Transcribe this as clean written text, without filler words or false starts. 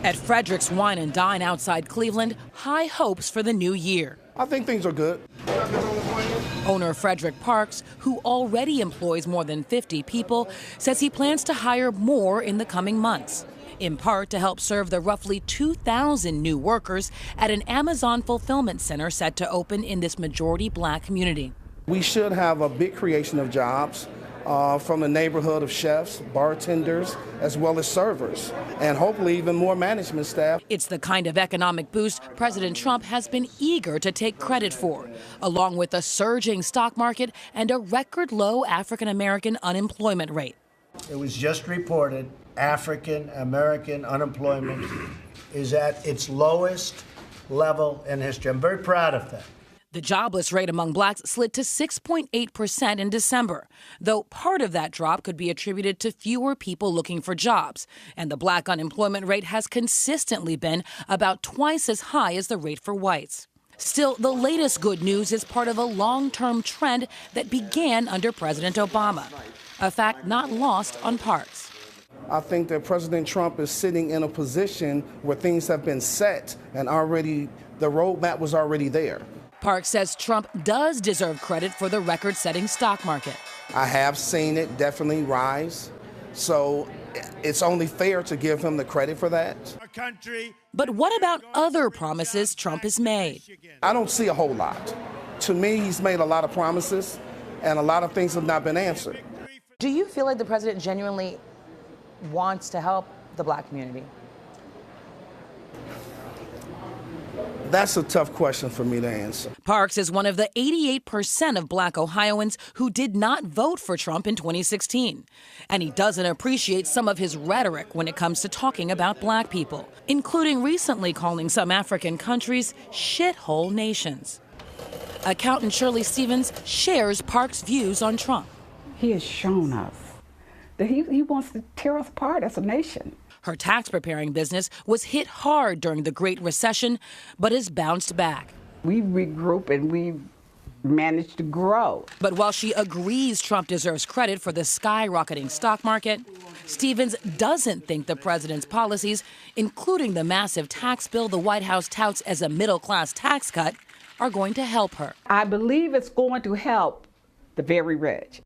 At Frederick's Wine and Dine outside Cleveland, high hopes for the new year. I think things are good. Owner Frederick Parks, who already employs more than 50 people, says he plans to hire more in the coming months, in part to help serve the roughly 2,000 new workers at an Amazon fulfillment center set to open in this majority black community. We should have a big creation of jobs from the neighborhood of chefs, bartenders, as well as servers, and hopefully even more management staff. It's the kind of economic boost President Trump has been eager to take credit for, along with a surging stock market and a record low African-American unemployment rate. It was just reported African-American unemployment is at its lowest level in history. I'm very proud of that. The jobless rate among blacks slid to 6.8% in December, though part of that drop could be attributed to fewer people looking for jobs. And the black unemployment rate has consistently been about twice as high as the rate for whites. Still, the latest good news is part of a long-term trend that began under President Obama, a fact not lost on Parks. I think that President Trump is sitting in a position where things have been set and already the roadmap was already there. Parks says Trump does deserve credit for the record-setting stock market. I have seen it definitely rise, so it's only fair to give him the credit for that. But what about other promises Trump has made? I don't see a whole lot. To me, he's made a lot of promises, and a lot of things have not been answered. Do you feel like the president genuinely wants to help the black community? That's a tough question for me to answer. Parks is one of the 88% of black Ohioans who did not vote for Trump in 2016. And he doesn't appreciate some of his rhetoric when it comes to talking about black people, including recently calling some African countries shithole nations. Accountant Shirley Stevens shares Parks' views on Trump. He has shown us that he wants to tear us apart as a nation. Her tax preparing business was hit hard during the Great Recession, but has bounced back. We regroup and we managed to grow. But while she agrees Trump deserves credit for the skyrocketing stock market, Stevens doesn't think the president's policies, including the massive tax bill the White House touts as a middle-class tax cut, are going to help her. I believe it's going to help the very rich.